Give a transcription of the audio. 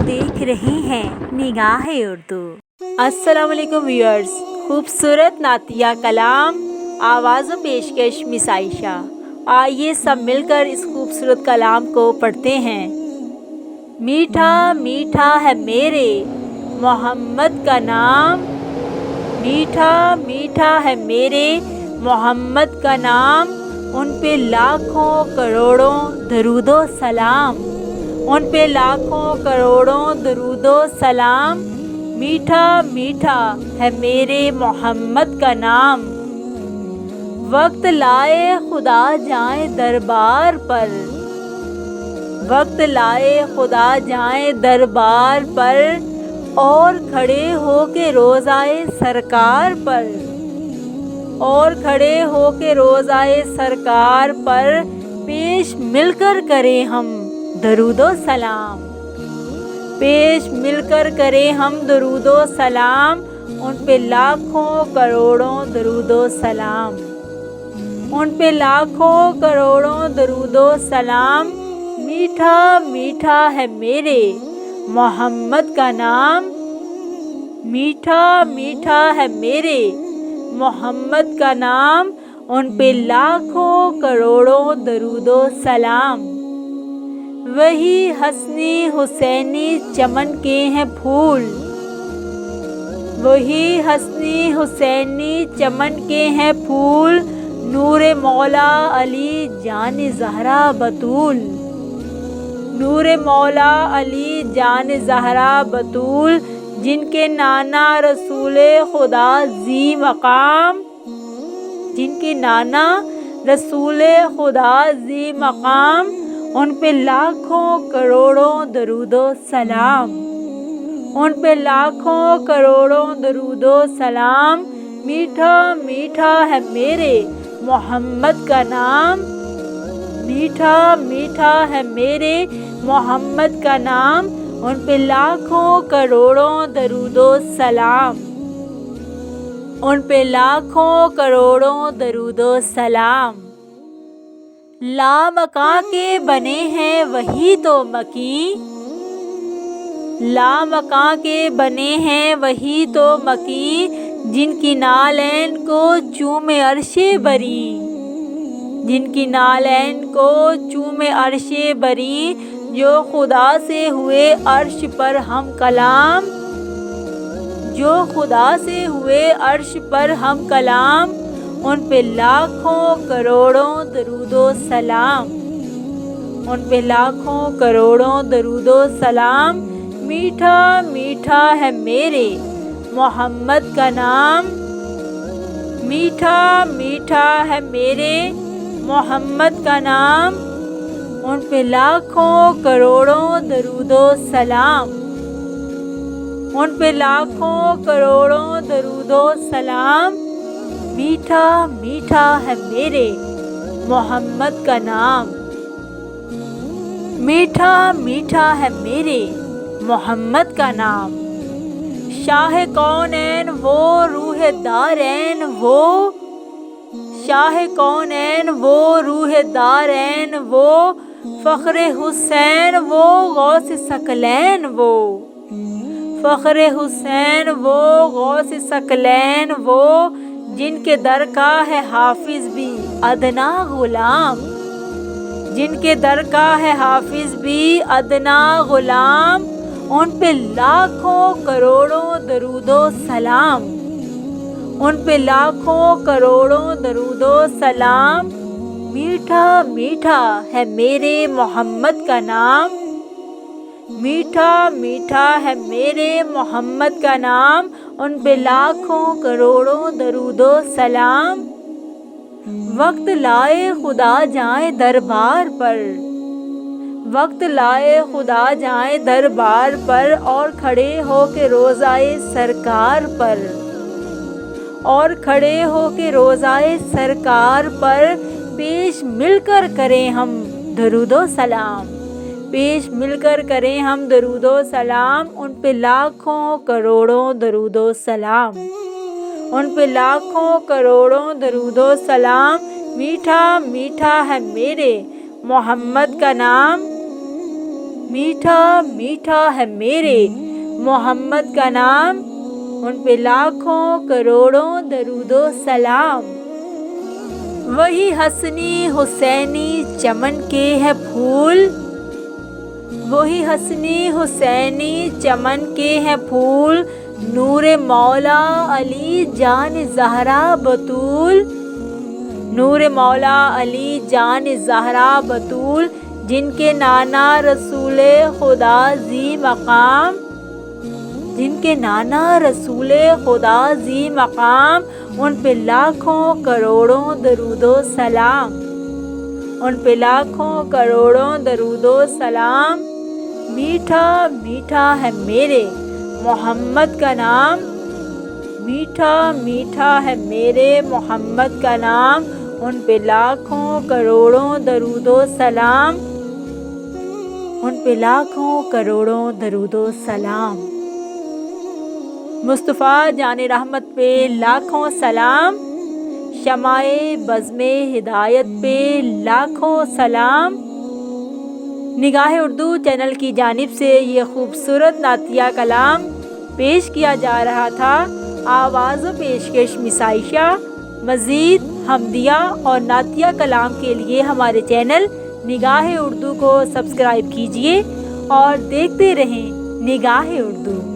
دیکھ رہے ہیں نگاہ اردو۔ السلام علیکم ویورز، خوبصورت نعتیہ کلام آواز و پیشکش مس عائشہ۔ آئیے سب مل کر اس خوبصورت کلام کو پڑھتے ہیں۔ میٹھا میٹھا ہے میرے محمد کا نام، میٹھا میٹھا ہے میرے محمد کا نام، ان پہ لاکھوں کروڑوں درود و سلام، ان پہ لاکھوں کروڑوں درود و سلام۔ میٹھا میٹھا ہے میرے محمد کا نام، وقت لائے خدا جائیں دربار پر، وقت لائے خدا جائیں دربار پر، اور کھڑے ہو کے روضائے سرکار پر، اور کھڑے ہو کے روضائے سرکار پر، پیش مل کر کریں ہم درود و سلام، پیش مل کر کریں ہم درود و سلام، ان پہ لاکھوں کروڑوں درود و سلام، ان پہ لاکھوں کروڑوں درود و سلام۔ میٹھا میٹھا ہے میرے محمد کا نام، میٹھا میٹھا ہے میرے محمد کا نام، ان پہ لاکھوں کروڑوں درود و سلام۔ وہی حسنی حسینی چمن کے ہیں پھول، وہی حسنی حسینی چمن کے ہیں پھول، نور مولا علی جان زہرا بطول، نور مولا علی جان زہرا بطول، جن کے نانا رسول خدا ذی مقام، جن کے نانا رسول خدا ذی مقام، ان پہ لاکھوں کروڑوں درود و سلام، ان پہ لاکھوں کروڑوں درود و سلام۔ میٹھا میٹھا ہے میرے محمد کا نام، میٹھا میٹھا ہے میرے محمد کا نام، ان پہ لاکھوں کروڑوں درود و سلام، ان پہ لاکھوں کروڑوں درود و سلام۔ لامکاں کے بنے ہیں وہی تو مکیں، لامکاں کے بنے ہیں وہی تو مکیں، جن کی نالین کو چومے عرش بری، جن کی نالین کو چومے عرش بری، جو خدا سے ہوئے عرش پر ہم کلام، جو خدا سے ہوئے عرش پر ہم کلام، ان پہ لاکھوں کروڑوں درود و سلام، ان پہ لاکھوں کروڑوں درود و سلام۔ میٹھا میٹھا ہے میرے محمد کا نام، میٹھا میٹھا ہے میرے محمد کا نام، ان پہ لاکھوں کروڑوں درود و سلام، ان پہ لاکھوں کروڑوں درود و سلام۔ میٹھا میٹھا ہے میرے محمد کا نام، میٹھا میٹھا ہے میرے محمد کا نام، شاہ کونین وہ روح دارین وہ، شاہ کونین وہ روح دارین وہ، فخر حسین وہ غوث ثقلین وہ، فخر حسین وہ غوث ثقلین وہ، جن کے در کا ہے حافظ بھی ادنا غلام، جن کے در کا ہے حافظ بھی ادنا غلام، ان پہ لاکھوں کروڑوں درود و سلام، ان پہ لاکھوں کروڑوں درود و سلام۔ میٹھا میٹھا ہے میرے محمد کا نام، میٹھا میٹھا ہے میرے محمد کا نام، ان پہ لاکھوں کروڑوں درود و سلام۔ وقت لائے خدا جائیں دربار پر، وقت لائے خدا جائیں دربار پر، اور کھڑے ہو کے روضائے سرکار پر، اور کھڑے ہو کے روضائے سرکار پر، پیش مل کر کریں ہم درود و سلام، پیش مل کر کریں ہم درود و سلام، ان پہ لاکھوں کروڑوں درود و سلام، ان پہ لاکھوں کروڑوں درود و سلام۔ میٹھا میٹھا ہے میرے محمد کا نام، میٹھا میٹھا ہے میرے محمد کا نام، ان پہ لاکھوں کروڑوں درود و سلام۔ وہی حسنی حسینی چمن کے ہے پھول، وہی حسنی حسینی چمن کے ہیں پھول، نور مولا علی جان زہرا بطول، نور مولا علی جان زہرا بطول، جن کے نانا رسول خدا ذی مقام، جن کے نانا رسول خدا ذی مقام، ان پہ لاکھوں کروڑوں درود و سلام، ان پہ لاکھوں کروڑوں درود و سلام۔ میٹھا میٹھا ہے میرے محمد کا نام، میٹھا میٹھا ہے میرے محمد کا نام، ان پہ لاکھوں کروڑوں درود و سلام، ان پہ لاکھوں کروڑوں درود و سلام۔ مصطفیٰ جان رحمت پہ لاکھوں سلام، شمع بزم ہدایت پہ لاکھوں سلام۔ نگاہ اردو چینل کی جانب سے یہ خوبصورت نعتیہ کلام پیش کیا جا رہا تھا۔ آواز و پیشکش مس عائشہ۔ مزید حمدیہ اور نعتیہ کلام کے لیے ہمارے چینل نگاہ اردو کو سبسکرائب کیجیے اور دیکھتے رہیں نگاہ اردو۔